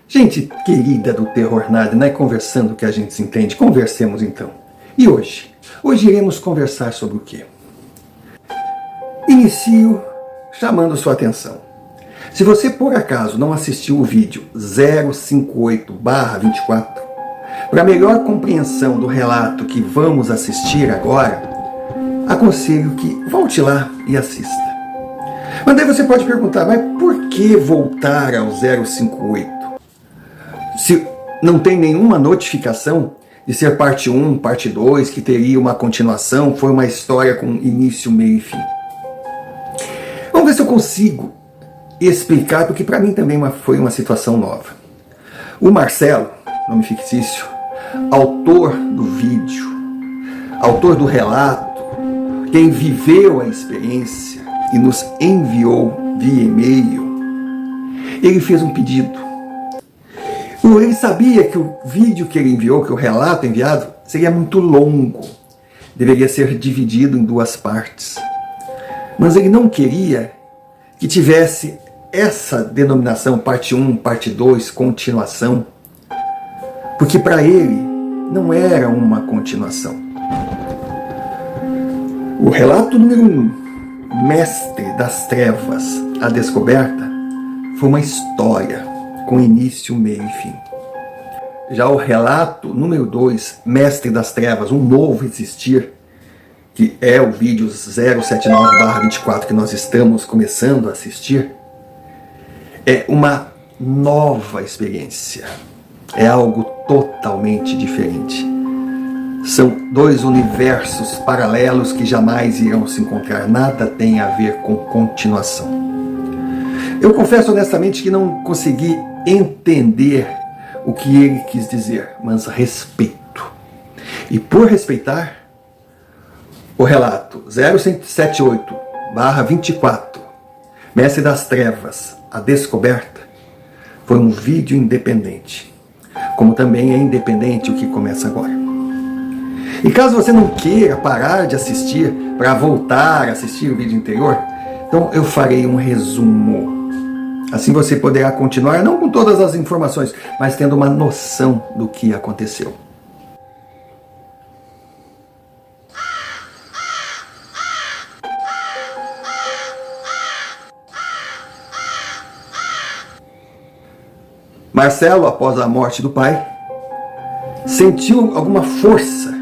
Gente querida do Terror Nada, não é conversando que a gente se entende? Conversemos então. E hoje? Hoje iremos conversar sobre o quê? Inicio chamando sua atenção. Se você por acaso não assistiu o vídeo 058/24, para melhor compreensão do relato que vamos assistir agora, aconselho que volte lá e assista. Mas daí você pode perguntar, mas por que voltar ao 058? Se não tem nenhuma notificação de ser parte 1, parte 2, que teria uma continuação, foi uma história com início, meio e fim. Vamos ver se eu consigo explicar, porque para mim também foi uma situação nova. O Marcelo, nome fictício, autor do vídeo, autor do relato, quem viveu a experiência e nos enviou via e-mail, ele fez um pedido. Ele sabia que o vídeo que ele enviou, que o relato enviado, seria muito longo, deveria ser dividido em 2 partes. Mas ele não queria que tivesse essa denominação, parte 1, parte 2, continuação, porque para ele não era uma continuação. O relato número 1, Mestre das Trevas, a Descoberta, foi uma história com início, meio e fim. Já o relato número 2, Mestre das Trevas, um novo existir, que é o vídeo 079/24 que nós estamos começando a assistir, é uma nova experiência. É algo totalmente diferente. São 2 universos paralelos que jamais irão se encontrar. Nada tem a ver com continuação. Eu confesso honestamente que não consegui entender o que ele quis dizer, mas respeito. E por respeitar, o relato 078/24, Mestre das Trevas, a Descoberta, foi um vídeo independente, como também é independente o que começa agora. E caso você não queira parar de assistir para voltar a assistir o vídeo anterior, então eu farei um resumo. Assim você poderá continuar, não com todas as informações, mas tendo uma noção do que aconteceu. Marcelo, após a morte do pai, sentiu alguma força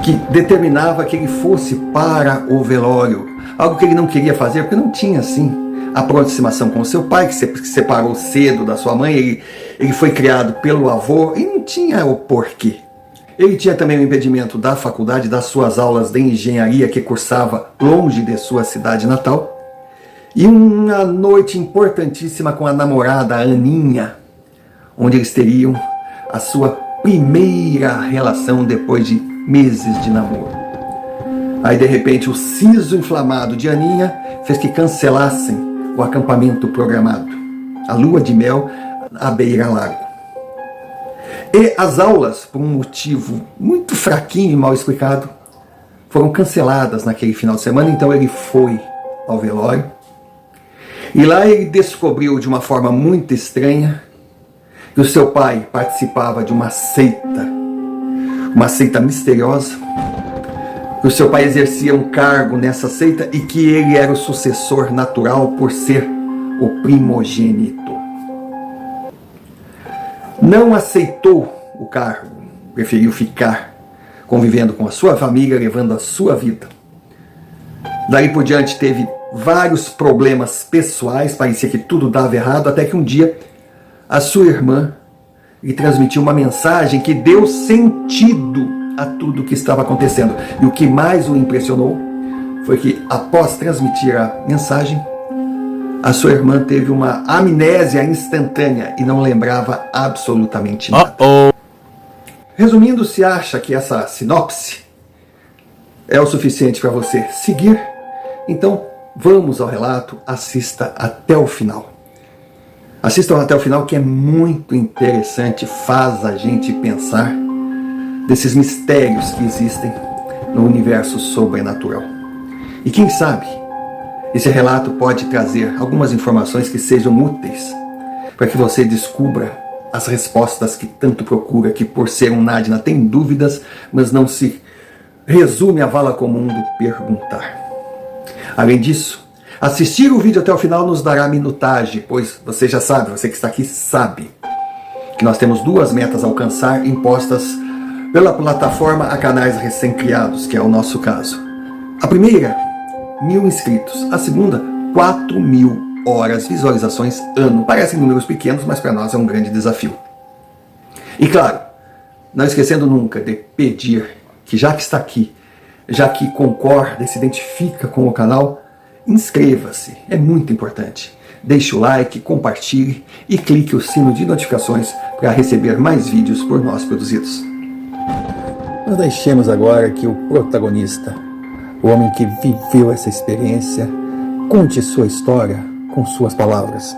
que determinava que ele fosse para o velório. Algo que ele não queria fazer, porque não tinha assim aproximação com o seu pai, que se separou cedo da sua mãe. Ele foi criado pelo avô e não tinha o porquê. Ele tinha também o impedimento da faculdade, das suas aulas de engenharia que cursava longe de sua cidade natal. E uma noite importantíssima com a namorada Aninha, onde eles teriam a sua primeira relação depois de meses de namoro. Aí de repente o siso inflamado de Aninha fez que cancelassem o acampamento programado, a lua de mel à beira-lago. E as aulas, por um motivo muito fraquinho e mal explicado, foram canceladas naquele final de semana. Então ele foi ao velório e lá ele descobriu de uma forma muito estranha que o seu pai participava de uma seita misteriosa, que o seu pai exercia um cargo nessa seita e que ele era o sucessor natural por ser o primogênito. Não aceitou o cargo, preferiu ficar convivendo com a sua família, levando a sua vida. Daí por diante teve vários problemas pessoais, parecia que tudo dava errado, até que um dia a sua irmã lhe transmitiu uma mensagem que deu sentido a tudo o que estava acontecendo. E o que mais o impressionou foi que, após transmitir a mensagem, a sua irmã teve uma amnésia instantânea e não lembrava absolutamente nada. Resumindo, se acha que essa sinopse é o suficiente para você seguir, então vamos ao relato, assista até o final. Assistam até o final, que é muito interessante, faz a gente pensar desses mistérios que existem no universo sobrenatural. E quem sabe, esse relato pode trazer algumas informações que sejam úteis para que você descubra as respostas que tanto procura, que por ser um Nádina tem dúvidas, mas não se resume à vala comum do perguntar. Além disso, assistir o vídeo até o final nos dará minutagem, pois você já sabe, você que está aqui sabe, que nós temos 2 metas a alcançar impostas pela plataforma a canais recém-criados, que é o nosso caso. A primeira, 1.000 inscritos. A segunda, 4.000 horas, visualizações ano. Parecem números pequenos, mas para nós é um grande desafio. E claro, não esquecendo nunca de pedir que já que está aqui, já que concorda e se identifica com o canal, inscreva-se, é muito importante. Deixe o like, compartilhe e clique o sino de notificações para receber mais vídeos por nós produzidos. Nós deixemos agora que o protagonista, o homem que viveu essa experiência, conte sua história com suas palavras.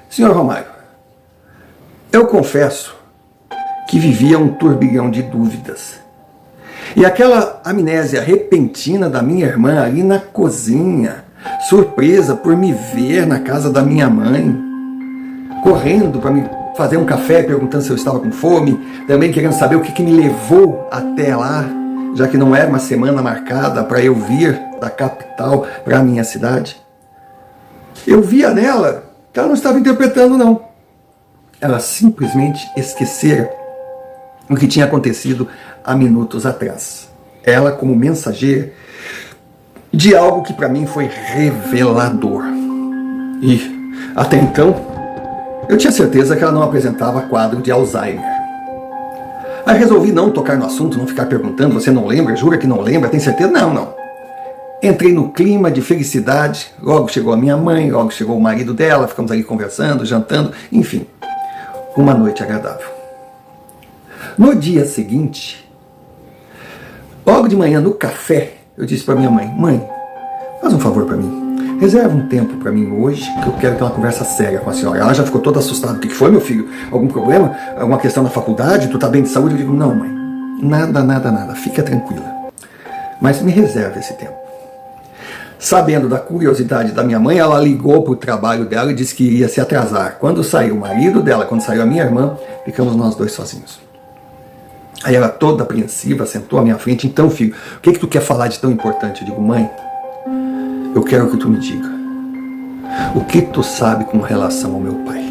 Senhor Romário, eu confesso que vivia um turbilhão de dúvidas. E aquela amnésia repentina da minha irmã ali na cozinha, surpresa por me ver na casa da minha mãe, correndo para me fazer um café, perguntando se eu estava com fome, também querendo saber o que me levou até lá, já que não era uma semana marcada para eu vir da capital para a minha cidade. Eu via nela que ela não estava interpretando, não. Ela simplesmente esquecera o que tinha acontecido há minutos atrás. Ela como mensageira de algo que para mim foi revelador. E até então, eu tinha certeza que ela não apresentava quadro de Alzheimer. Aí resolvi não tocar no assunto, não ficar perguntando, você não lembra, jura que não lembra, tem certeza? Não. Entrei no clima de felicidade, logo chegou a minha mãe, logo chegou o marido dela, ficamos ali conversando, jantando, enfim, uma noite agradável. No dia seguinte, logo de manhã no café, eu disse para minha mãe, mãe, faz um favor para mim. Reserva um tempo para mim hoje, que eu quero ter uma conversa séria com a senhora. Ela já ficou toda assustada. O que foi, meu filho? Algum problema? Alguma questão na faculdade? Tu tá bem de saúde? Eu digo, não, mãe. Nada. Fica tranquila. Mas me reserva esse tempo. Sabendo da curiosidade da minha mãe, ela ligou pro trabalho dela e disse que iria se atrasar. Quando saiu o marido dela, quando saiu a minha irmã, ficamos nós dois sozinhos. Aí ela toda apreensiva, sentou à minha frente. Então, filho, o que tu quer falar de tão importante? Eu digo, mãe, eu quero que tu me diga o que tu sabe com relação ao meu pai.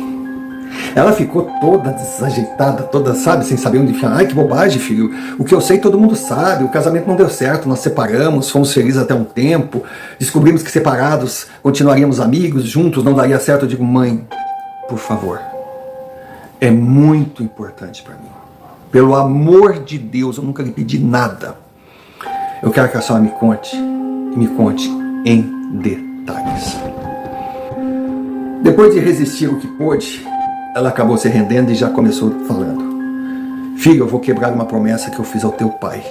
Ela ficou toda desajeitada, toda, sabe, sem saber onde enfiar. Ai, que bobagem, filho. O que eu sei todo mundo sabe. O casamento não deu certo, nós separamos, fomos felizes até um tempo. Descobrimos que separados continuaríamos amigos, juntos não daria certo. Eu digo, mãe, por favor, é muito importante para mim. Pelo amor de Deus, eu nunca lhe pedi nada. Eu quero que a senhora me conte, e me conte em detalhes. Depois de resistir o que pôde, ela acabou se rendendo e já começou falando. Filho, eu vou quebrar uma promessa que eu fiz ao teu pai.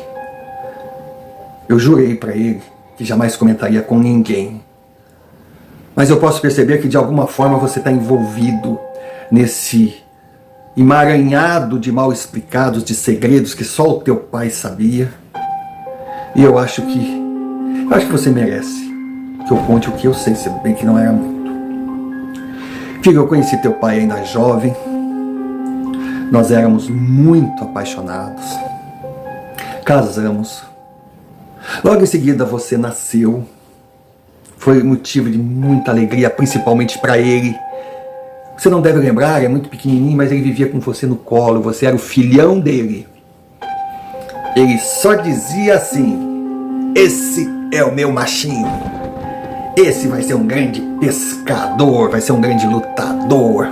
Eu jurei para ele que jamais comentaria com ninguém. Mas eu posso perceber que de alguma forma você está envolvido nesse emaranhado de mal explicados, de segredos que só o teu pai sabia. E eu acho que você merece que eu conte o que eu sei, se bem que não era muito. Filho, eu conheci teu pai ainda jovem. Nós éramos muito apaixonados. Casamos. Logo em seguida você nasceu. Foi motivo de muita alegria, principalmente para ele. Você não deve lembrar, é muito pequenininho, mas ele vivia com você no colo. Você era o filhão dele. Ele só dizia assim: esse é o meu machinho. Esse vai ser um grande pescador, vai ser um grande lutador.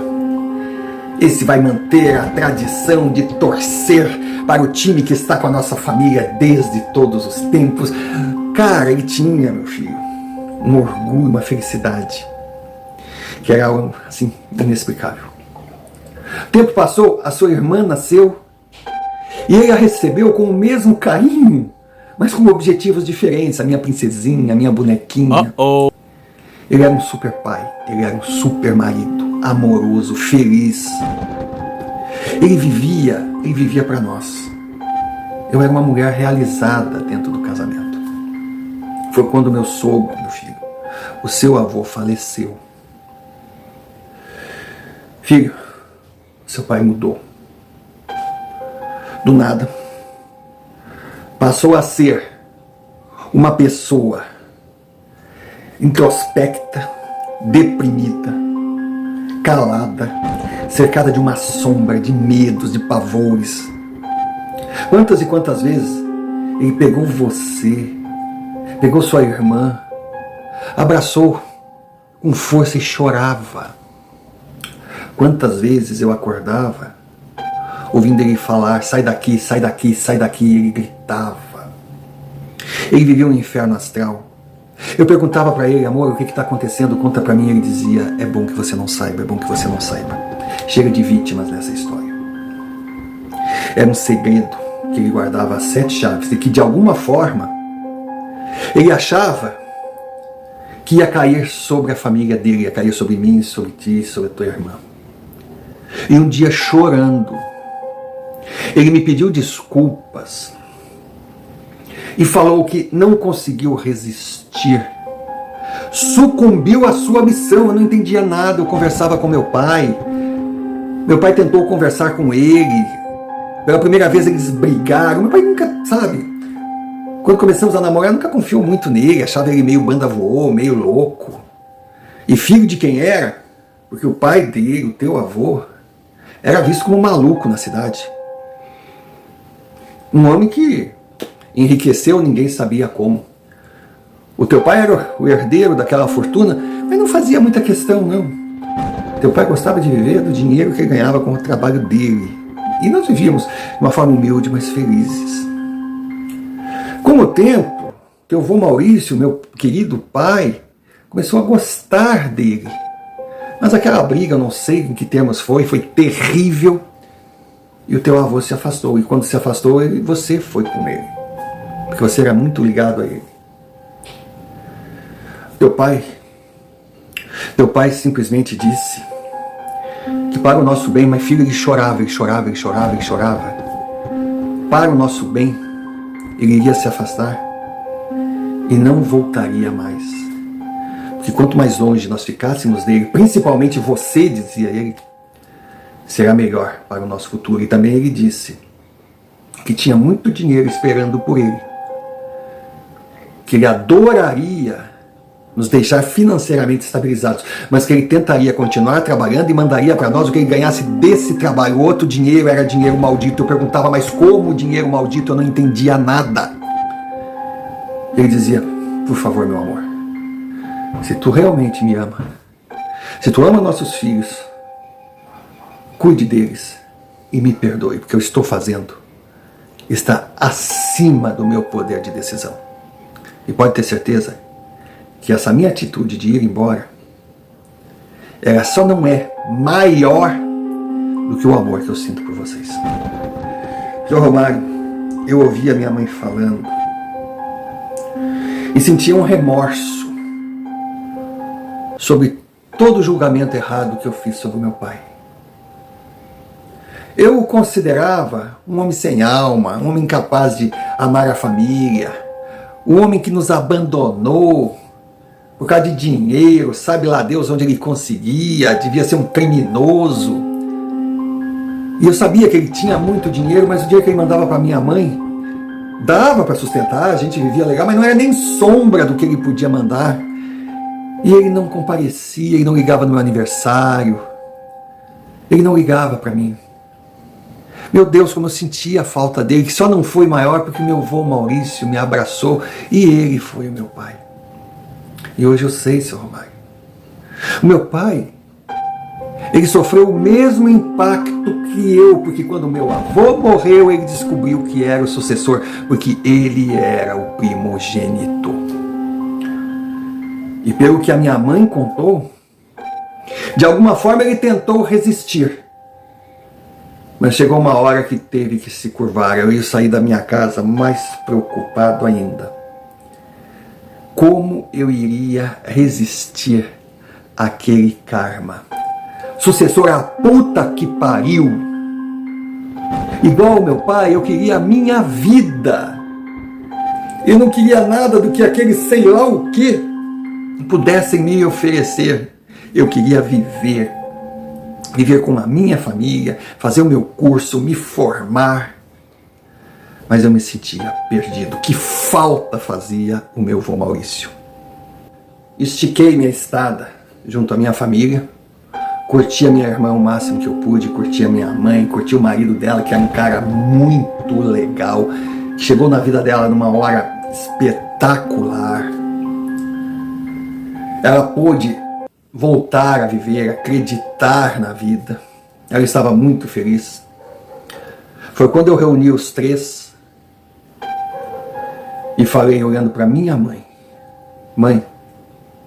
Esse vai manter a tradição de torcer para o time que está com a nossa família desde todos os tempos. Cara, ele tinha, meu filho, um orgulho, uma felicidade, que era algo assim, inexplicável. O tempo passou, a sua irmã nasceu, e ele a recebeu com o mesmo carinho, mas com objetivos diferentes. A minha princesinha, a minha bonequinha. Ele era um super pai, ele era um super marido, amoroso, feliz. Ele vivia para nós. Eu era uma mulher realizada dentro do casamento. Foi quando meu sogro, meu filho, o seu avô faleceu. Filho, seu pai mudou. Do nada, passou a ser uma pessoa introspecta, deprimida, calada, cercada de uma sombra, de medos, de pavores. Quantas e quantas vezes ele pegou você, pegou sua irmã, abraçou com força e chorava. Quantas vezes eu acordava ouvindo ele falar, sai daqui, sai daqui, sai daqui, e ele gritava. Ele vivia um inferno astral. Eu perguntava para ele, amor, o que está acontecendo? Conta para mim. Ele dizia, é bom que você não saiba, é bom que você não saiba. Chega de vítimas nessa história. Era um segredo que ele guardava as 7 chaves e que de alguma forma ele achava que ia cair sobre a família dele, ia cair sobre mim, sobre ti, sobre a tua irmã. E um dia, chorando, ele me pediu desculpas e falou que não conseguiu resistir, sucumbiu à sua missão. Eu não entendia nada. Eu conversava com meu pai tentou conversar com ele, pela primeira vez eles brigaram. Meu pai nunca, sabe, quando começamos a namorar, nunca confiou muito nele, achava ele meio banda voou, meio louco. E filho de quem era? Porque o pai dele, o teu avô, era visto como um maluco na cidade. Um homem que enriqueceu, ninguém sabia como. O teu pai era o herdeiro daquela fortuna, mas não fazia muita questão, não. Teu pai gostava de viver do dinheiro que ele ganhava com o trabalho dele. E nós vivíamos de uma forma humilde, mas felizes. Com o tempo, teu avô Maurício, meu querido pai, começou a gostar dele. Mas aquela briga, eu não sei em que termos foi terrível. E o teu avô se afastou. E quando se afastou, você foi com ele. Porque você era muito ligado a ele. Teu pai simplesmente disse que para o nosso bem, mas filho, ele chorava, ele chorava, ele chorava, ele chorava. Para o nosso bem, ele iria se afastar e não voltaria mais. Porque quanto mais longe nós ficássemos dele, principalmente você, dizia ele, será melhor para o nosso futuro. E também ele disse que tinha muito dinheiro esperando por ele, que ele adoraria nos deixar financeiramente estabilizados, mas que ele tentaria continuar trabalhando e mandaria para nós o que ele ganhasse desse trabalho. O outro dinheiro era dinheiro maldito. Eu perguntava, mas como dinheiro maldito? Eu não entendia nada. Ele dizia, por favor, meu amor, se tu realmente me ama, se tu ama nossos filhos, cuide deles e me perdoe, porque eu estou fazendo está acima do meu poder de decisão. E pode ter certeza que essa minha atitude de ir embora, ela só não é maior do que o amor que eu sinto por vocês. Seu Romário, eu ouvi a minha mãe falando e sentia um remorso sobre todo o julgamento errado que eu fiz sobre o meu pai. Eu o considerava um homem sem alma, um homem incapaz de amar a família, um homem que nos abandonou por causa de dinheiro, sabe lá Deus onde ele conseguia, devia ser um criminoso. E eu sabia que ele tinha muito dinheiro, mas o dinheiro que ele mandava para minha mãe dava para sustentar, a gente vivia legal, mas não era nem sombra do que ele podia mandar. E ele não comparecia, ele não ligava no meu aniversário, ele não ligava para mim. Meu Deus, como eu sentia a falta dele, que só não foi maior porque meu avô Maurício me abraçou e ele foi o meu pai. E hoje eu sei, seu Romário, o meu pai, ele sofreu o mesmo impacto que eu, porque quando meu avô morreu, ele descobriu que era o sucessor, porque ele era o primogênito. E pelo que a minha mãe contou, de alguma forma ele tentou resistir. Mas chegou uma hora que teve que se curvar. Eu ia sair da minha casa mais preocupado ainda. Como eu iria resistir àquele karma? Sucessor à puta que pariu. Igual o meu pai, eu queria a minha vida. Eu não queria nada do que aquele sei lá o quê. pudessem me oferecer, eu queria viver com a minha família, fazer o meu curso, me formar. Mas eu me sentia perdido. Que falta fazia o meu avô Maurício. Estiquei minha estada junto à minha família, curti a minha irmã o máximo que eu pude, curti a minha mãe, curti o marido dela, que era um cara muito legal, que chegou na vida dela numa hora espetacular. Ela pôde voltar a viver, acreditar na vida. Ela estava muito feliz. Foi quando eu reuni os três e falei, olhando para minha mãe: mãe,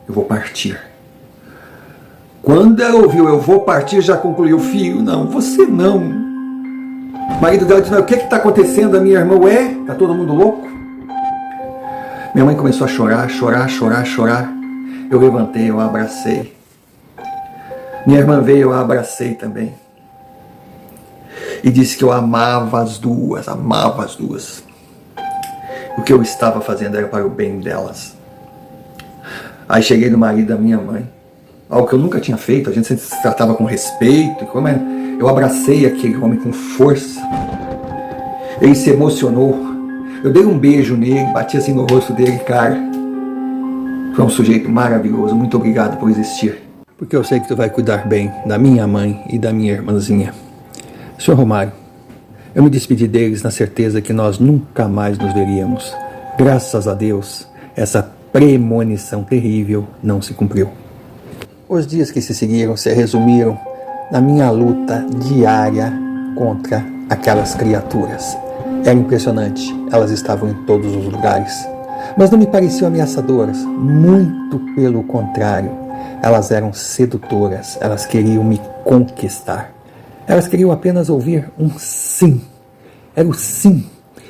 eu vou partir. Quando ela ouviu, eu vou partir, já concluiu: filho, não, você não. O marido dela disse: o que está acontecendo? A minha irmã: ué, está todo mundo louco? Minha mãe começou a chorar, chorar, chorar, chorar. Eu levantei, eu a abracei. Minha irmã veio, eu a abracei também. E disse que eu amava as duas, amava as duas. O que eu estava fazendo era para o bem delas. Aí cheguei no marido da minha mãe, algo que eu nunca tinha feito, a gente sempre se tratava com respeito. Eu abracei aquele homem com força. Ele se emocionou. Eu dei um beijo nele, bati assim no rosto dele, cara. Tu é um sujeito maravilhoso, muito obrigado por existir. Porque eu sei que tu vai cuidar bem da minha mãe e da minha irmãzinha. Senhor Romário, eu me despedi deles na certeza que nós nunca mais nos veríamos. Graças a Deus, essa premonição terrível não se cumpriu. Os dias que se seguiram se resumiram na minha luta diária contra aquelas criaturas. Era impressionante, elas estavam em todos os lugares. Mas não me pareciam ameaçadoras, muito pelo contrário. Elas eram sedutoras, elas queriam me conquistar. Elas queriam apenas ouvir um sim. Era o sim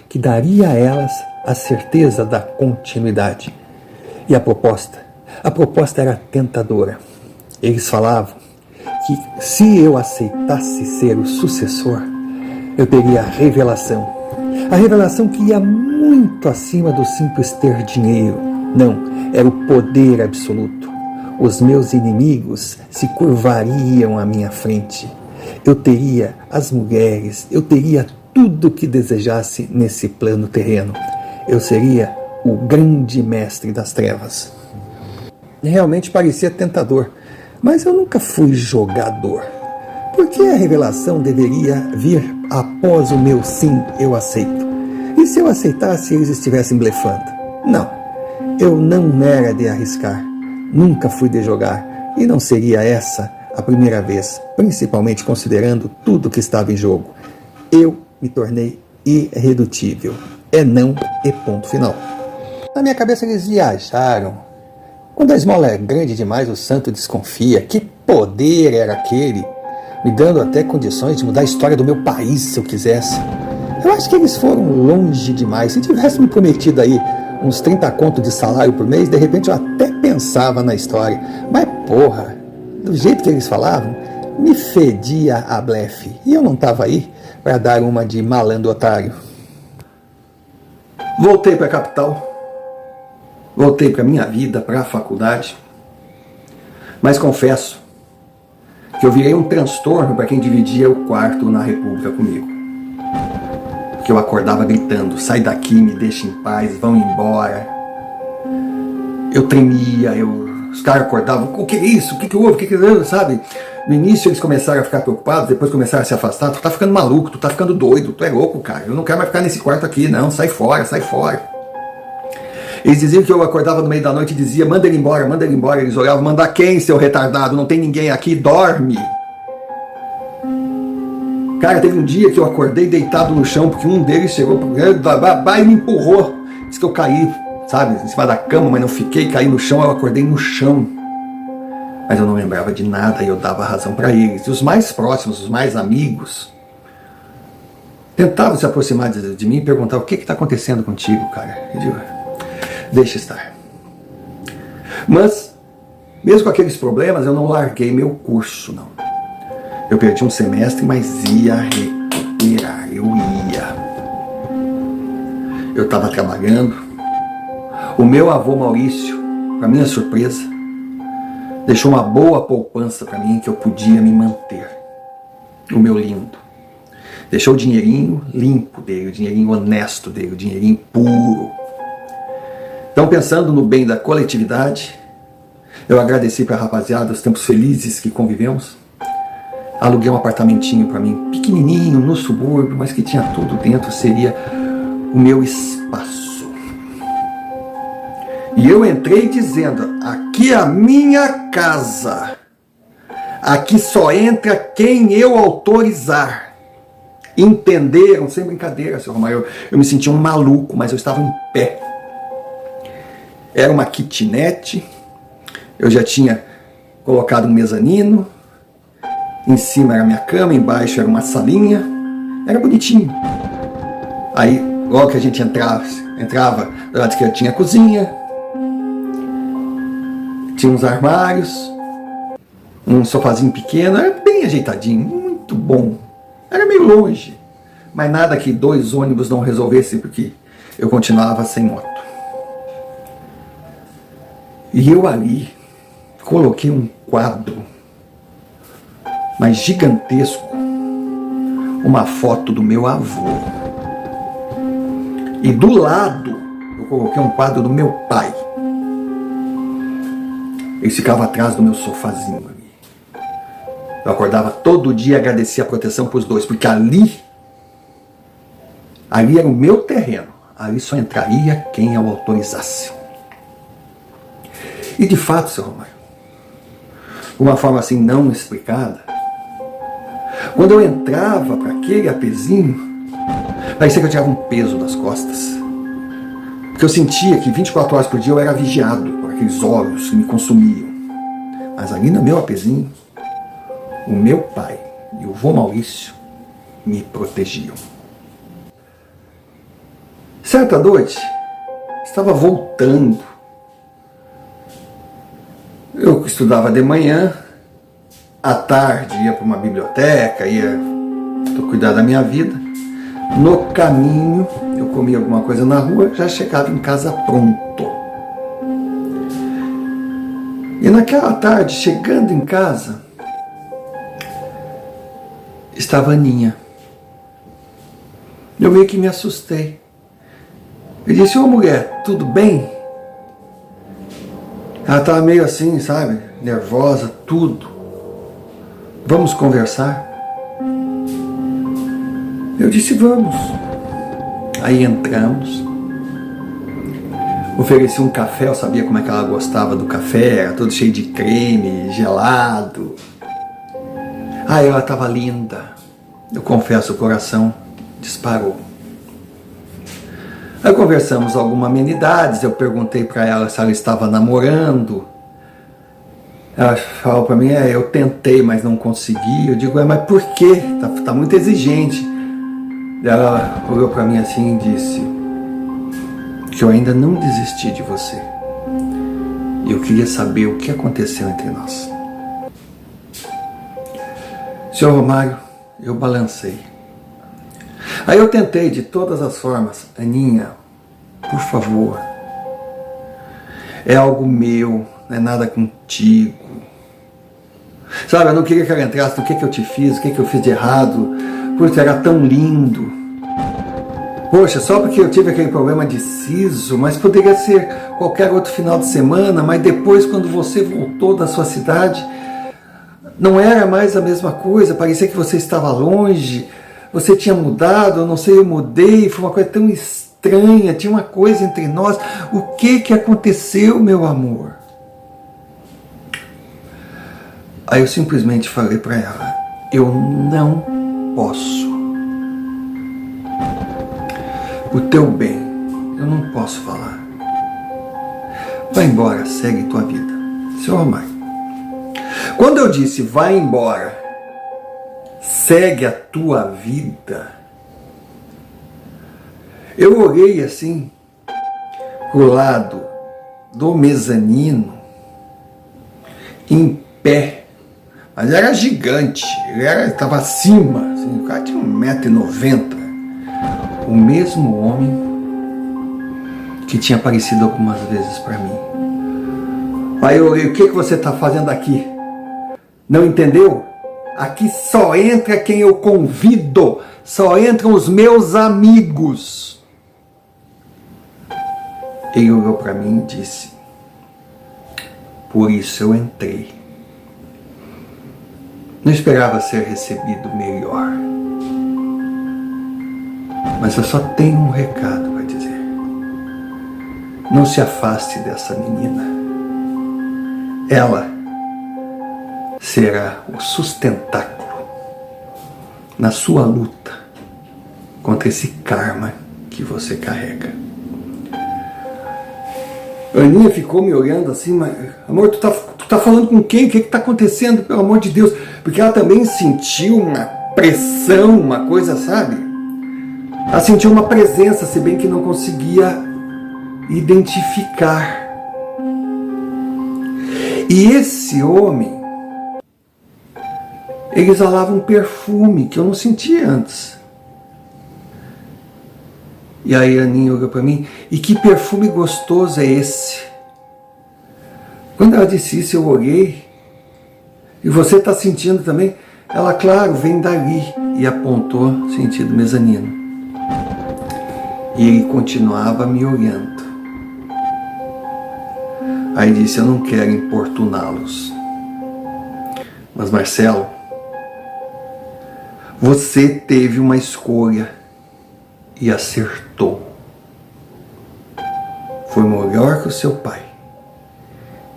que daria a elas a certeza da continuidade. E a proposta era tentadora. Eles falavam que se eu aceitasse ser o sucessor, eu teria a revelação que ia muito acima do simples ter dinheiro. Não, era o poder absoluto. Os meus inimigos se curvariam à minha frente. Eu teria as mulheres, eu teria tudo o que desejasse nesse plano terreno. Eu seria o grande mestre das trevas. Realmente parecia tentador, mas eu nunca fui jogador. Por que a revelação deveria vir após o meu sim, eu aceito? E se eu aceitasse, eles estivessem blefando? Não, eu não era de arriscar, nunca fui de jogar, e não seria essa a primeira vez, principalmente considerando tudo que estava em jogo. Eu me tornei irredutível. É não e ponto final. Na minha cabeça eles viajaram. Quando a esmola é grande demais, o santo desconfia. Que poder era aquele? Me dando até condições de mudar a história do meu país, se eu quisesse. Eu acho que eles foram longe demais. Se tivesse me prometido aí uns 30 contos de salário por mês, de repente eu até pensava na história. Mas porra, do jeito que eles falavam, me fedia a blefe. E eu não estava aí para dar uma de malandro otário. Voltei para a capital. Voltei para a minha vida, para a faculdade. Mas confesso que eu virei um transtorno para quem dividia o quarto na República comigo. Porque eu acordava gritando: sai daqui, me deixa em paz, vão embora. Eu tremia, os caras acordavam: o que é isso? O que houve? O que é, sabe? No início eles começaram a ficar preocupados, depois começaram a se afastar. Tu tá ficando maluco, tu tá ficando doido, tu é louco, cara. Eu não quero mais ficar nesse quarto aqui, não. Sai fora, sai fora. Eles diziam que eu acordava no meio da noite e dizia: manda ele embora, manda ele embora. Eles olhavam: mandar quem, seu retardado? Não tem ninguém aqui, dorme. Cara, teve um dia que eu acordei deitado no chão, porque um deles chegou e me empurrou. Disse que eu caí, sabe, em cima da cama, mas não fiquei, caí no chão, eu acordei no chão. Mas eu não lembrava de nada e eu dava razão para eles. E os mais próximos, os mais amigos, tentavam se aproximar de mim e perguntar: o que está acontecendo contigo, cara? Eu digo: deixa estar. Mas, mesmo com aqueles problemas, eu não larguei meu curso, não. Eu perdi um semestre, mas ia recuperar, eu ia. Eu estava trabalhando. O meu avô Maurício, para minha surpresa, deixou uma boa poupança para mim que eu podia me manter. O meu lindo. Deixou o dinheirinho limpo dele, o dinheirinho honesto dele, o dinheirinho puro. Então, pensando no bem da coletividade, eu agradeci para a rapaziada os tempos felizes que convivemos. Aluguei um apartamentinho para mim, pequenininho, no subúrbio, mas que tinha tudo dentro, seria o meu espaço. E eu entrei dizendo, aqui é a minha casa. Aqui só entra quem eu autorizar. Entenderam? Sem brincadeira, senhor Romário. Eu me sentia um maluco, mas eu estava em pé. Era uma kitnet. Eu já tinha colocado um mezanino. Em cima era minha cama, embaixo era uma salinha. Era bonitinho. Aí, logo que a gente entrava do lado esquerdo tinha a cozinha. Tinha uns armários. Um sofazinho pequeno. Era bem ajeitadinho, muito bom. Era meio longe. Mas nada que 2 ônibus não resolvesse, porque eu continuava sem moto. E eu ali coloquei um quadro, mas gigantesco, uma foto do meu avô. E do lado eu coloquei um quadro do meu pai. Ele ficava atrás do meu sofazinho ali. Eu acordava todo dia e agradecia a proteção para os dois, porque ali era o meu terreno. Ali só entraria quem eu autorizasse. E de fato, seu Romário, de uma forma assim não explicada, quando eu entrava para aquele apezinho, parecia que eu tirava um peso das costas. Porque eu sentia que 24 horas por dia eu era vigiado por aqueles olhos que me consumiam. Mas ali no meu apezinho, o meu pai e o vô Maurício me protegiam. Certa noite, estava voltando. Eu estudava de manhã, à tarde ia para uma biblioteca, ia cuidar da minha vida. No caminho, eu comia alguma coisa na rua, já chegava em casa pronto. E naquela tarde, chegando em casa, estava a Aninha. Eu meio que me assustei. Eu disse, ô mulher, tudo bem? Ela estava meio assim, sabe, nervosa, tudo. Vamos conversar? Eu disse, vamos. Aí entramos. Ofereci um café, eu sabia como é que ela gostava do café, era todo cheio de creme, gelado. Aí ela estava linda. Eu confesso, o coração disparou. Aí conversamos algumas amenidades, eu perguntei para ela se ela estava namorando. Ela falou para mim, eu tentei, mas não consegui. Eu digo, mas por quê? Tá muito exigente. Ela olhou para mim assim e disse que eu ainda não desisti de você. E eu queria saber o que aconteceu entre nós. Senhor Romário, eu balancei. Aí eu tentei de todas as formas. Aninha, por favor, é algo meu, não é nada contigo. Sabe, eu não queria que ela entrasse no que eu te fiz, o que eu fiz de errado, porque era tão lindo. Poxa, só porque eu tive aquele problema de siso, mas poderia ser qualquer outro final de semana, mas depois quando você voltou da sua cidade, não era mais a mesma coisa, parecia que você estava longe, você tinha mudado, eu não sei, eu mudei, foi uma coisa tão estranha, tinha uma coisa entre nós. O que aconteceu, meu amor? Aí eu simplesmente falei para ela, eu não posso. O teu bem, eu não posso falar. Vai embora, segue tua vida. Senhor Romário, quando eu disse vai embora, segue a tua vida, eu olhei assim pro lado do mezanino, em pé, mas era gigante, ele estava acima, assim, o cara tinha 1,90 m, o mesmo homem que tinha aparecido algumas vezes para mim. Aí eu olhei, o que você está fazendo aqui? Não entendeu? Aqui só entra quem eu convido, só entram os meus amigos. Ele olhou para mim e disse, por isso eu entrei. Não esperava ser recebido melhor. Mas eu só tenho um recado para dizer. Não se afaste dessa menina. Ela será o sustentáculo na sua luta contra esse karma que você carrega. A Aninha ficou me olhando assim, mas, amor, tu tá falando com quem? O que tá acontecendo, pelo amor de Deus? Porque ela também sentiu uma pressão, uma coisa, sabe? Ela sentiu uma presença, se bem que não conseguia identificar. E esse homem, ele exalava um perfume que eu não sentia antes. E aí a Aninha olhou para mim, e que perfume gostoso é esse? Quando ela disse isso, eu olhei, e você está sentindo também? Ela, claro, vem dali, e apontou sentido mezanino. E ele continuava me olhando. Aí disse, eu não quero importuná-los. Mas Marcelo, você teve uma escolha e acertou. Foi melhor que o seu pai.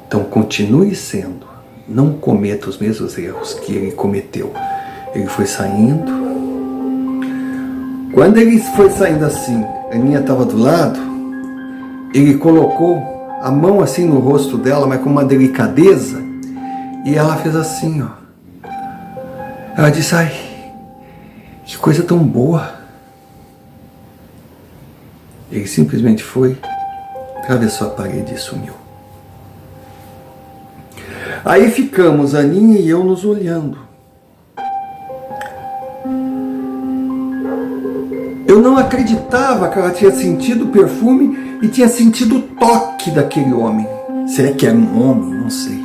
Então continue sendo. Não cometa os mesmos erros que ele cometeu. Ele foi saindo. Quando ele foi saindo assim, a Aninha estava do lado, ele colocou a mão assim no rosto dela, mas com uma delicadeza, e ela fez assim, ó. Ela disse, ai, que coisa tão boa. Ele simplesmente foi, atravessou a parede e sumiu. Aí ficamos, a Aninha e eu nos olhando. Eu não acreditava que ela tinha sentido o perfume e tinha sentido o toque daquele homem. Será que era um homem? Não sei.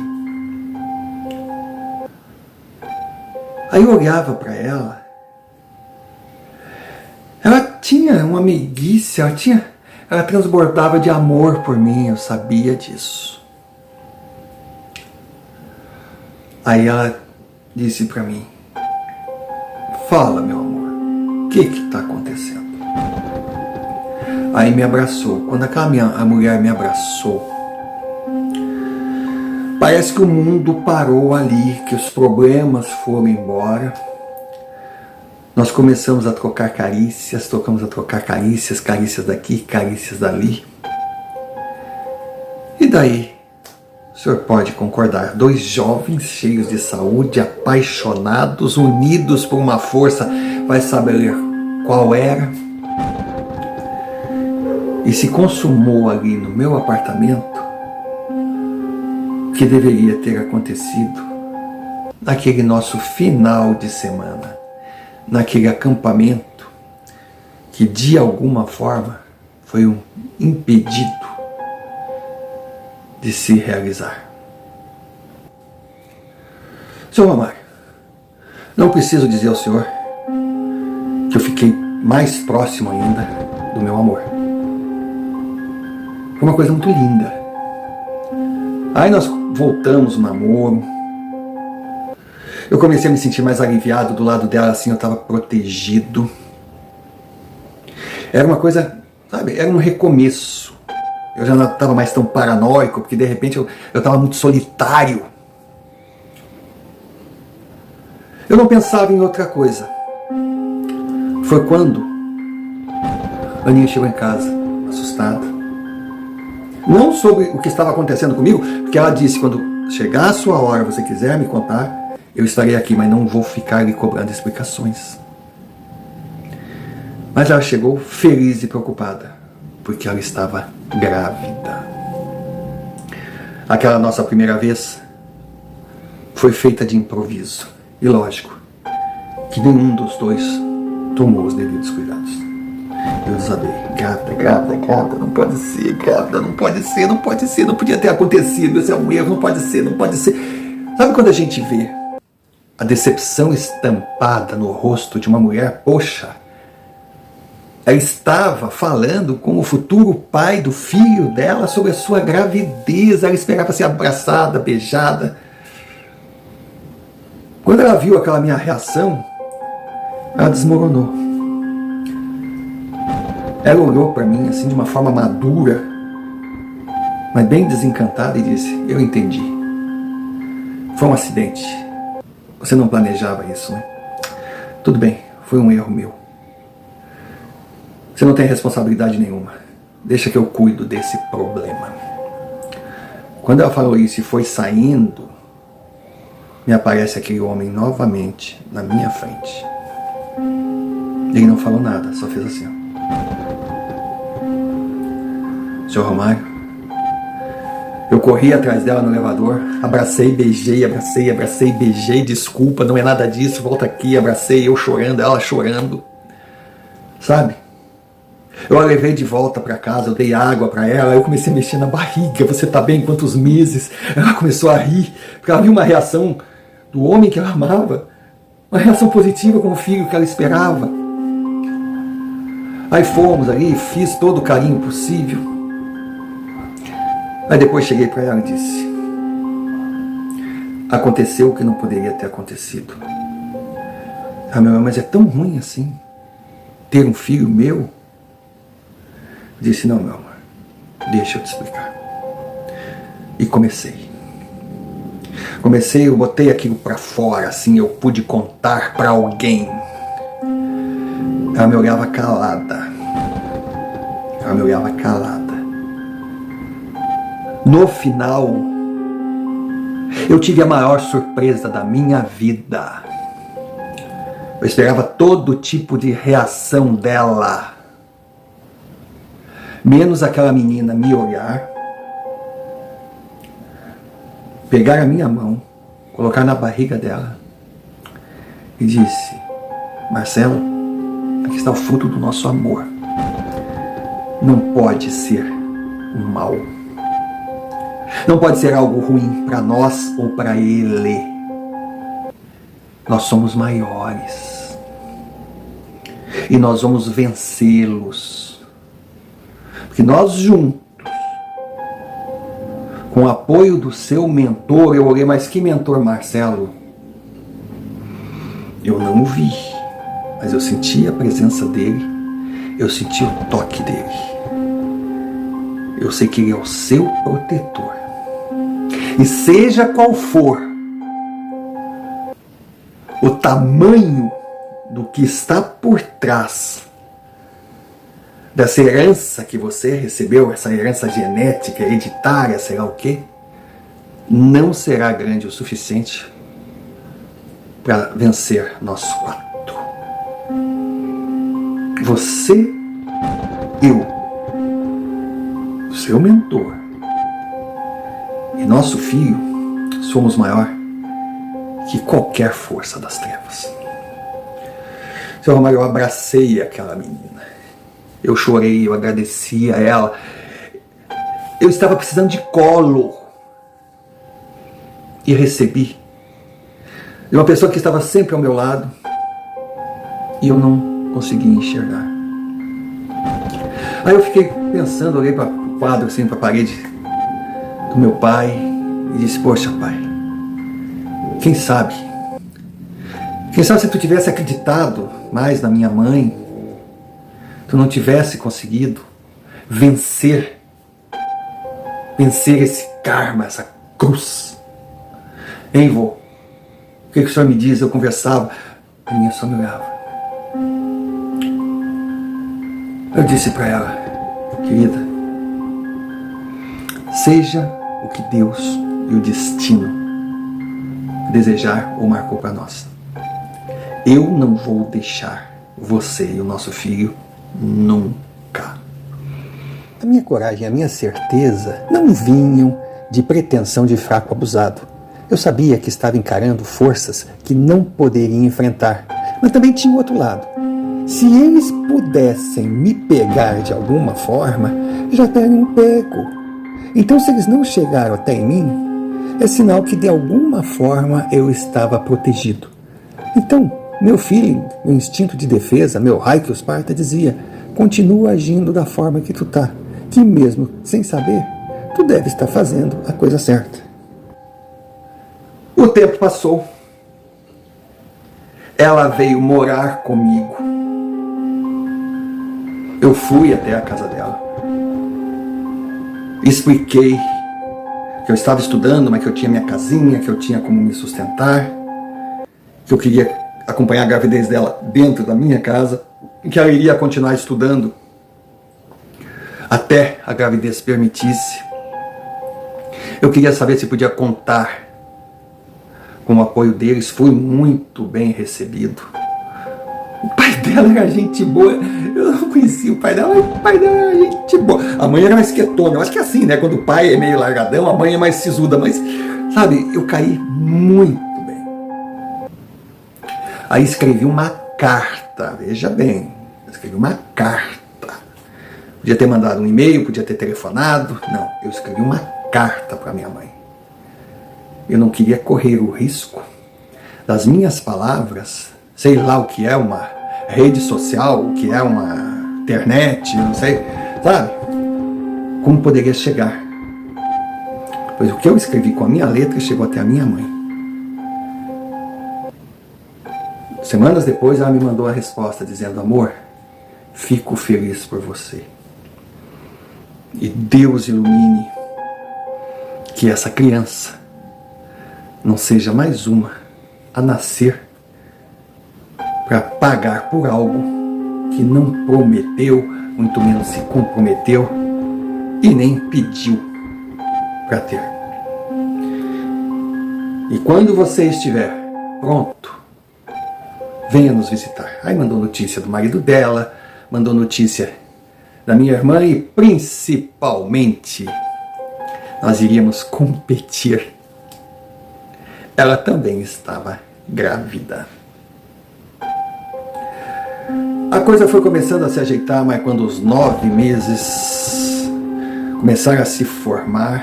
Aí eu olhava para ela. Ela tinha uma meiguice, ela transbordava de amor por mim, eu sabia disso. Aí ela disse para mim, fala, meu amor, o que está acontecendo? Aí me abraçou. Quando a mulher me abraçou, parece que o mundo parou ali, que os problemas foram embora. Nós começamos a trocar carícias, carícias daqui, carícias dali. E daí, o senhor pode concordar, dois jovens cheios de saúde, apaixonados, unidos por uma força, vai saber qual era, e se consumou ali no meu apartamento, que deveria ter acontecido naquele nosso final de semana, naquele acampamento que de alguma forma foi um impedido de se realizar. Senhor Romário, não preciso dizer ao senhor que eu fiquei mais próximo ainda do meu amor. Foi uma coisa muito linda. Aí nós voltamos no namoro. Eu comecei a me sentir mais aliviado do lado dela, assim, eu estava protegido. Era uma coisa, sabe, era um recomeço. Eu já não estava mais tão paranoico, porque de repente eu estava muito solitário. Eu não pensava em outra coisa. Foi quando a Aninha chegou em casa, assustada. Não sobre o que estava acontecendo comigo, porque ela disse, quando chegar a sua hora, você quiser me contar, eu estarei aqui, mas não vou ficar lhe cobrando explicações. Mas ela chegou feliz e preocupada, porque ela estava grávida. Aquela nossa primeira vez foi feita de improviso. E lógico, que nenhum dos dois tomou os devidos cuidados. Eu desabei. Grávida, não pode ser, grávida, não pode ser, não podia ter acontecido, esse é um erro, não pode ser. Sabe quando a gente vê a decepção estampada no rosto de uma mulher? Poxa, ela estava falando com o futuro pai do filho dela sobre a sua gravidez, ela esperava ser abraçada, beijada. Quando ela viu aquela minha reação, ela desmoronou. Ela olhou para mim assim de uma forma madura, mas bem desencantada, e disse: eu entendi. Foi um acidente. Você não planejava isso, né? Tudo bem, foi um erro meu. Você não tem responsabilidade nenhuma. Deixa que eu cuido desse problema. Quando ela falou isso e foi saindo, me aparece aquele homem novamente na minha frente. Ele não falou nada, só fez assim, ó. Senhor Romário, eu corri atrás dela no elevador, abracei, beijei, desculpa, não é nada disso, volta aqui, abracei, eu chorando, ela chorando, sabe? Eu a levei de volta para casa, eu dei água para ela, eu comecei a mexer na barriga, você tá bem, quantos meses? Ela começou a rir, porque ela viu uma reação do homem que ela amava, uma reação positiva com o filho que ela esperava. Aí fomos ali, fiz todo o carinho possível. Aí depois cheguei para ela e disse: aconteceu o que não poderia ter acontecido. Ah, meu irmão, mas é tão ruim assim ter um filho meu? Eu disse: não, meu amor, deixa eu te explicar. E comecei, eu botei aquilo para fora, assim, eu pude contar para alguém. Ela me olhava calada. No final, eu tive a maior surpresa da minha vida. Eu esperava todo tipo de reação dela, menos aquela menina me olhar, pegar a minha mão, colocar na barriga dela e disse: Marcelo, aqui está o fruto do nosso amor. Não pode ser um mal. Não pode ser algo ruim para nós ou para ele. Nós somos maiores. E nós vamos vencê-los. Porque nós juntos, com o apoio do seu mentor, eu olhei, mas que mentor, Marcelo? Eu não o vi, mas eu senti a presença dele, eu senti o toque dele. Eu sei que ele é o seu protetor. E seja qual for o tamanho do que está por trás dessa herança que você recebeu, essa herança genética, hereditária, sei lá o quê, não será grande o suficiente para vencer nosso ato. Você, eu, seu mentor e nosso filho, somos maior que qualquer força das trevas. Senhor Romário, eu abracei aquela menina. Eu chorei, eu agradeci a ela. Eu estava precisando de colo. E recebi de uma pessoa que estava sempre ao meu lado. E eu não conseguia enxergar. Aí eu fiquei pensando, olhei para o quadro, assim, para a parede do meu pai. E disse: poxa, pai, quem sabe se tu tivesse acreditado mais na minha mãe, tu não tivesse conseguido vencer esse karma, essa cruz. Hein, vô? O que o senhor me diz? Eu conversava, a minha só me olhava. Eu disse para ela: querida, seja o que Deus e o destino desejar ou marcou para nós, eu não vou deixar você e o nosso filho nunca. A minha coragem e a minha certeza não vinham de pretensão de fraco abusado. Eu sabia que estava encarando forças que não poderia enfrentar, mas também tinha o outro lado. Se eles pudessem me pegar de alguma forma, já teriam pego. Então, se eles não chegaram até em mim, é sinal que de alguma forma eu estava protegido. Então, meu feeling, meu instinto de defesa, meu raio que os parta dizia: continua agindo da forma que tu tá, que mesmo sem saber, tu deve estar fazendo a coisa certa. O tempo passou. Ela veio morar comigo. Eu fui até a casa dela. Expliquei que eu estava estudando, mas que eu tinha minha casinha, que eu tinha como me sustentar, que eu queria acompanhar a gravidez dela dentro da minha casa, e que ela iria continuar estudando até a gravidez permitisse. Eu queria saber se podia contar com o apoio deles. Fui muito bem recebido. O pai dela era gente boa. Eu não conhecia o pai dela, mas o pai dela era gente boa. A mãe era mais quietona. Eu acho que é assim, né? Quando o pai é meio largadão, a mãe é mais sisuda. Mas, sabe, eu caí muito bem. Aí escrevi uma carta. Veja bem, escrevi uma carta. Podia ter mandado um e-mail, podia ter telefonado. Não, eu escrevi uma carta para minha mãe. Eu não queria correr o risco das minhas palavras, sei lá o que é uma rede social, o que é uma internet, não sei, sabe? Como poderia chegar? Pois o que eu escrevi com a minha letra chegou até a minha mãe. Semanas depois ela me mandou a resposta dizendo: amor, fico feliz por você. E Deus ilumine que essa criança não seja mais uma a nascer para pagar por algo que não prometeu, muito menos se comprometeu e nem pediu para ter. E quando você estiver pronto, venha nos visitar. Aí mandou notícia do marido dela, mandou notícia da minha irmã e principalmente nós iríamos competir. Ela também estava grávida. A coisa foi começando a se ajeitar, mas quando os 9 meses começaram a se formar,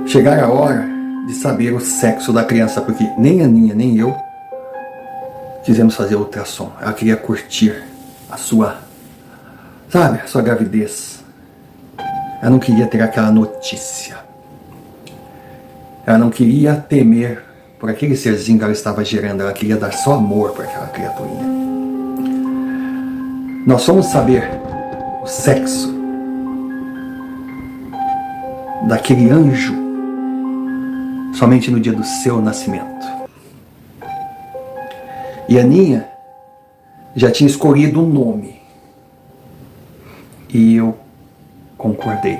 chegaram a hora de saber o sexo da criança, porque nem a Aninha nem eu quisemos fazer ultrassom. Ela queria curtir a sua, sabe, a sua gravidez. Ela não queria ter aquela notícia. Ela não queria temer por aquele serzinho que ela estava gerando. Ela queria dar só amor para aquela criaturinha. Nós fomos saber o sexo daquele anjo somente no dia do seu nascimento. E a Aninha já tinha escolhido o nome. E eu concordei.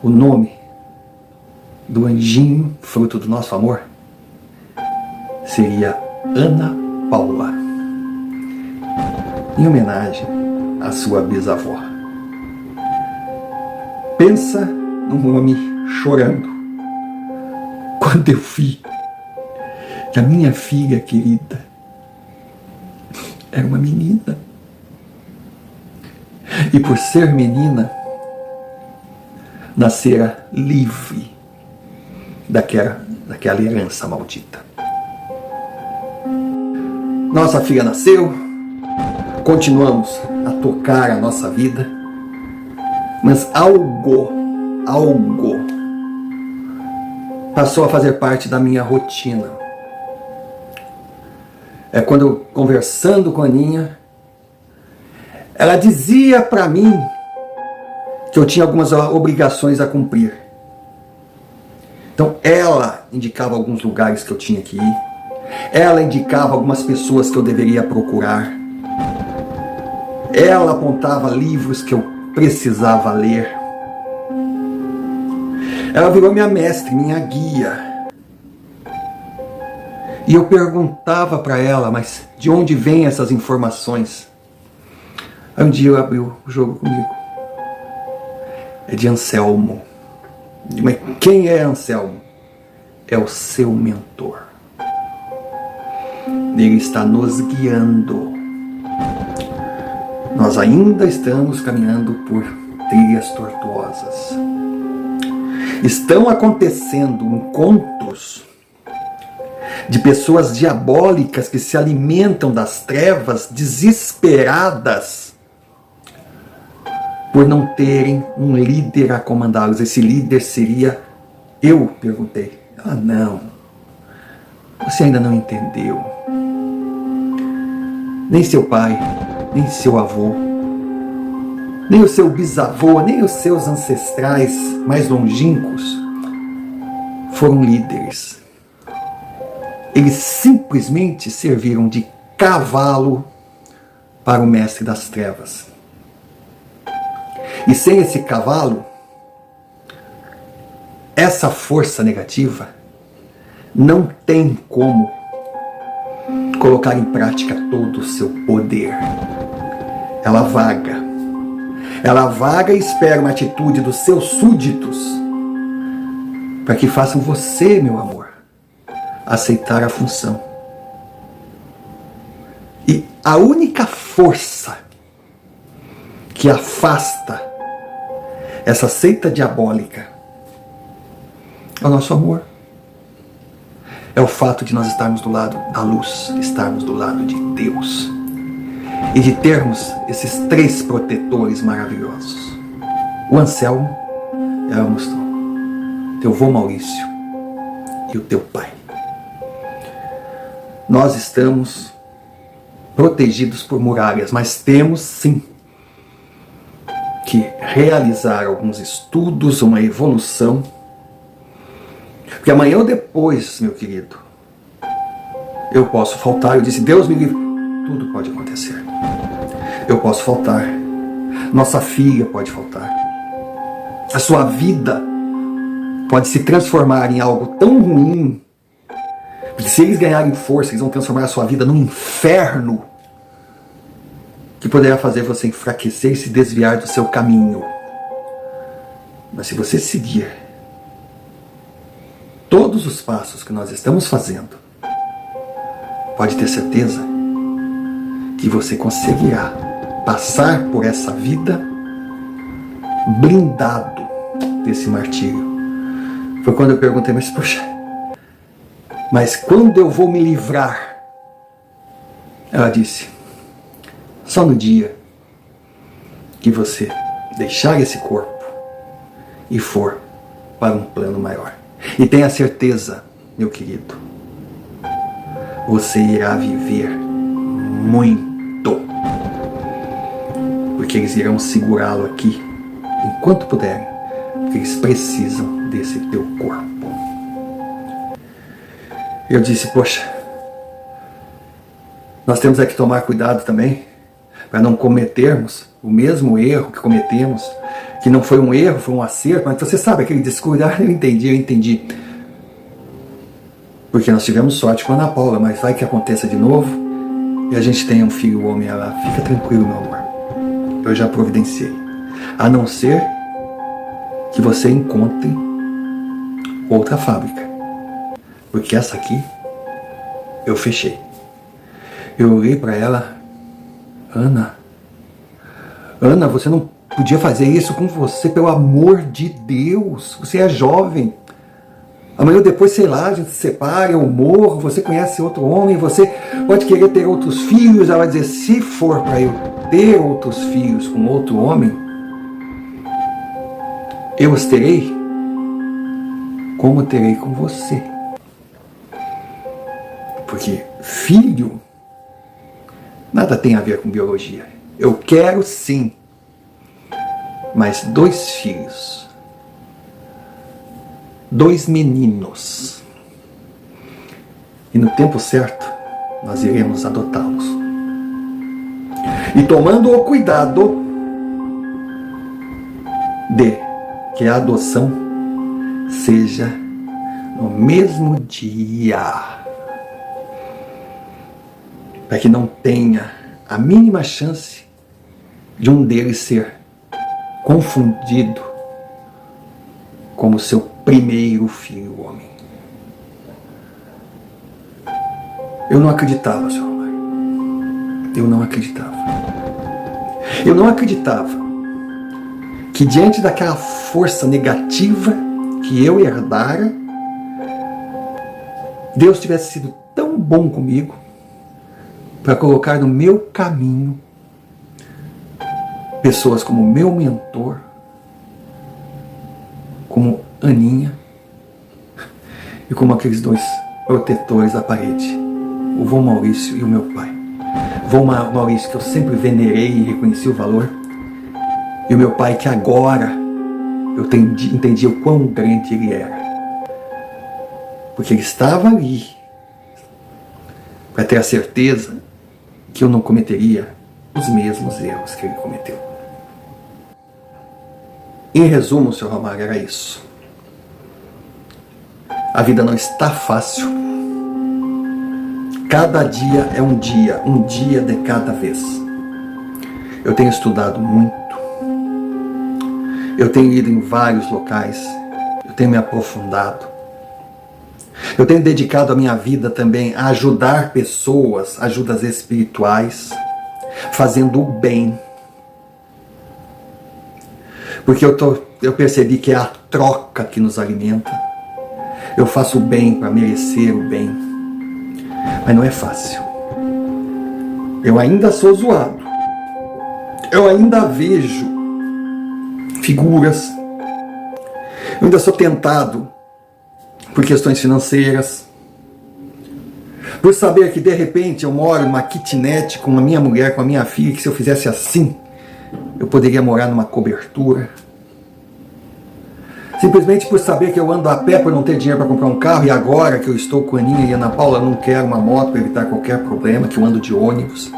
O nome do anjinho, fruto do nosso amor, seria Ana Paula, em homenagem à sua bisavó. Pensa num homem chorando quando eu vi que a minha filha querida era uma menina. E por ser menina, nascera livre daquela herança maldita. Nossa filha nasceu, continuamos a tocar a nossa vida, mas algo passou a fazer parte da minha rotina. É quando eu, conversando com a Aninha, ela dizia para mim que eu tinha algumas obrigações a cumprir. Então ela indicava alguns lugares que eu tinha que ir. Ela indicava algumas pessoas que eu deveria procurar. Ela apontava livros que eu precisava ler. Ela virou minha mestre, minha guia. E eu perguntava para ela, mas de onde vêm essas informações? Aí um dia ela abriu o jogo comigo. É de Anselmo. Mas quem é Anselmo? É o seu mentor. Ele está nos guiando. Nós ainda estamos caminhando por trilhas tortuosas. Estão acontecendo encontros de pessoas diabólicas que se alimentam das trevas, desesperadas por não terem um líder a comandá-los. Esse líder seria eu, perguntei. Ah, não. Você ainda não entendeu. Nem seu pai, nem seu avô, nem o seu bisavô, nem os seus ancestrais mais longínquos foram líderes. Eles simplesmente serviram de cavalo para o mestre das trevas. E sem esse cavalo, essa força negativa não tem como colocar em prática todo o seu poder. Ela vaga. Ela vaga e espera uma atitude dos seus súditos para que façam você, meu amor, aceitar a função. E a única força que afasta essa seita diabólica é o nosso amor. É o fato de nós estarmos do lado da luz, estarmos do lado de Deus. E de termos esses 3 protetores maravilhosos. O Anselmo, ela mostrou, teu avô Maurício e o teu pai. Nós estamos protegidos por muralhas, mas temos sim que realizar alguns estudos, uma evolução. Porque amanhã ou depois, meu querido, eu posso faltar. Eu disse, Deus me livre. Tudo pode acontecer. Eu posso faltar. Nossa filha pode faltar. A sua vida pode se transformar em algo tão ruim. Porque se eles ganharem força, eles vão transformar a sua vida num inferno que poderá fazer você enfraquecer e se desviar do seu caminho. Mas se você seguir todos os passos que nós estamos fazendo, pode ter certeza que você conseguirá passar por essa vida blindado desse martírio. Foi quando eu perguntei, mas poxa, mas quando eu vou me livrar? Ela disse, só no dia que você deixar esse corpo e for para um plano maior. E tenha certeza, meu querido, você irá viver muito. Porque eles irão segurá-lo aqui enquanto puderem. Porque eles precisam desse teu corpo. Eu disse, poxa, nós temos que tomar cuidado também para não cometermos o mesmo erro que cometemos, que não foi um erro, foi um acerto, mas você sabe aquele descuido, eu entendi. Porque nós tivemos sorte com a Ana Paula, mas vai que aconteça de novo e a gente tenha um filho homem lá. Fica tranquilo, meu amor. Eu já providenciei. A não ser que você encontre outra fábrica. Porque essa aqui eu fechei. Eu olhei para ela, Ana, você não podia fazer isso com você, pelo amor de Deus. Você é jovem. Amanhã ou depois, sei lá, a gente se separa, eu morro, você conhece outro homem, você pode querer ter outros filhos. Ela vai dizer, se for para eu ter outros filhos com outro homem, eu os terei como terei com você. Porque filho nada tem a ver com biologia. Eu quero sim, mas 2 filhos, 2 meninos. E no tempo certo, nós iremos adotá-los. E tomando o cuidado de que a adoção seja no mesmo dia, para que não tenha a mínima chance de um deles ser confundido como seu primeiro filho homem. Eu não acreditava, Sr. Romário. Eu não acreditava. Eu não acreditava que diante daquela força negativa que eu herdara, Deus tivesse sido tão bom comigo para colocar no meu caminho pessoas como meu mentor, como Aninha e como aqueles dois protetores da parede, o vô Maurício e o meu pai. Vô Maurício, que eu sempre venerei e reconheci o valor, e o meu pai, que agora eu entendi o quão grande ele era, porque ele estava ali para ter a certeza que eu não cometeria os mesmos erros que ele cometeu. Em resumo, Sr. Romário, era isso. A vida não está fácil. Cada dia é um dia de cada vez. Eu tenho estudado muito. Eu tenho ido em vários locais. Eu tenho me aprofundado. Eu tenho dedicado a minha vida também a ajudar pessoas, ajudas espirituais, fazendo o bem. Porque eu percebi que é a troca que nos alimenta. Eu faço o bem para merecer o bem. Mas não é fácil. Eu ainda sou zoado. Eu ainda vejo figuras. Eu ainda sou tentado por questões financeiras. Por saber que de repente eu moro numa kitnet com a minha mulher, com a minha filha, que se eu fizesse assim, eu poderia morar numa cobertura. Simplesmente por saber que eu ando a pé por não ter dinheiro para comprar um carro, e agora que eu estou com a Aninha e a Ana Paula, eu não quero uma moto para evitar qualquer problema, que eu ando de ônibus.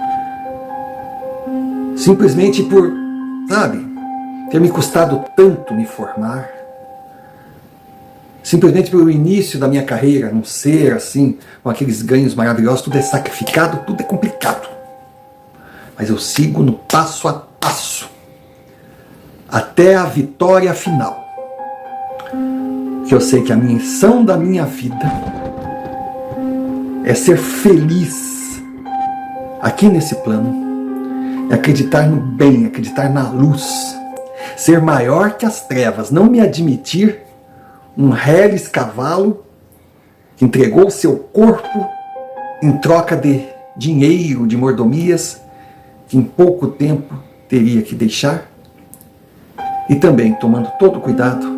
Simplesmente por, ter me custado tanto me formar. Simplesmente pelo início da minha carreira não ser assim, com aqueles ganhos maravilhosos, tudo é sacrificado, tudo é complicado. Mas eu sigo no passo a passo, até a vitória final. Que eu sei que a missão da minha vida é ser feliz aqui nesse plano, é acreditar no bem, acreditar na luz, ser maior que as trevas, não me admitir um reles cavalo que entregou seu corpo em troca de dinheiro, de mordomias, que em pouco tempo teria que deixar, e também tomando todo cuidado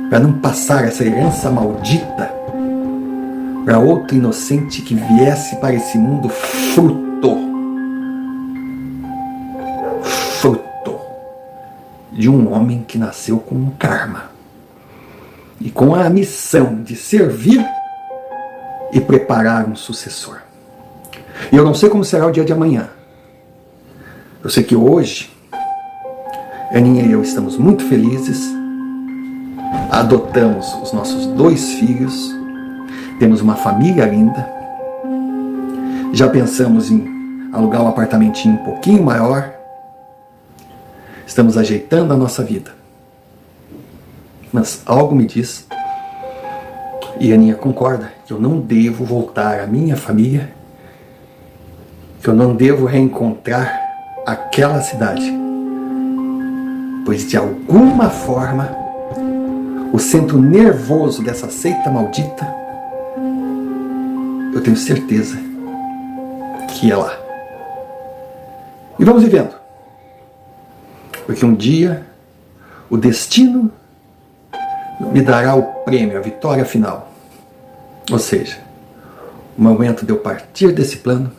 para não passar essa herança maldita para outro inocente que viesse para esse mundo fruto de um homem que nasceu com um karma e com a missão de servir e preparar um sucessor. E eu não sei como será o dia de amanhã. Eu sei que hoje Aninha e eu estamos muito felizes. Adotamos os nossos 2 filhos, temos uma família linda, já pensamos em alugar um apartamentinho um pouquinho maior, estamos ajeitando a nossa vida. Mas algo me diz, e a Aninha concorda, que eu não devo voltar à minha família, que eu não devo reencontrar aquela cidade, pois de alguma forma o centro nervoso dessa seita maldita, eu tenho certeza que é lá. E vamos vivendo, porque um dia o destino me dará o prêmio, a vitória final. Ou seja, o momento de eu partir desse plano,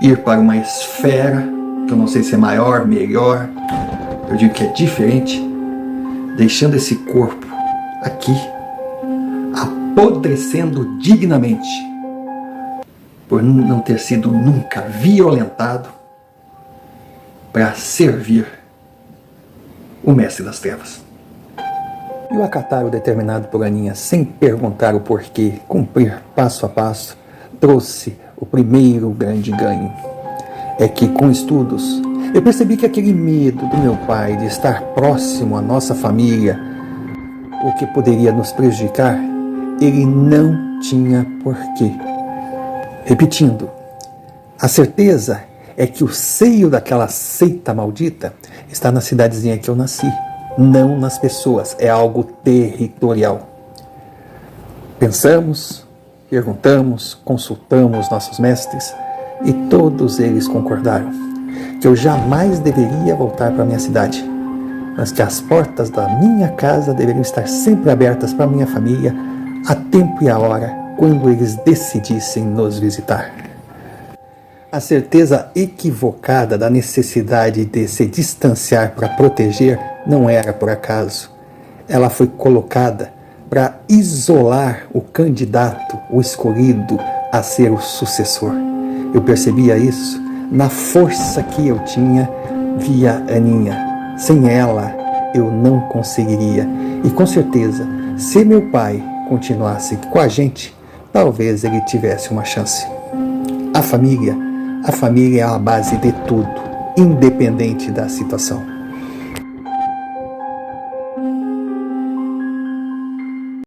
ir para uma esfera que eu não sei se é maior, melhor, eu digo que é diferente, deixando esse corpo aqui, apodrecendo dignamente, por não ter sido nunca violentado, para servir o mestre das trevas. E o acatar o determinado por Aninha, sem perguntar o porquê, cumprir passo a passo, trouxe o primeiro grande ganho. É que com estudos, eu percebi que aquele medo do meu pai de estar próximo à nossa família, o que poderia nos prejudicar, ele não tinha porquê. Repetindo, a certeza é que o seio daquela seita maldita está na cidadezinha que eu nasci, não nas pessoas, é algo territorial. Pensamos, perguntamos, consultamos nossos mestres e todos eles concordaram que eu jamais deveria voltar para minha cidade, mas que as portas da minha casa deveriam estar sempre abertas para minha família a tempo e a hora quando eles decidissem nos visitar. A certeza equivocada da necessidade de se distanciar para proteger não era por acaso. Ela foi colocada para isolar o candidato, o escolhido a ser o sucessor. Eu percebia isso na força que eu tinha via Aninha. Sem ela, eu não conseguiria. E com certeza, se meu pai continuasse com a gente, talvez ele tivesse uma chance. A família é a base de tudo, independente da situação.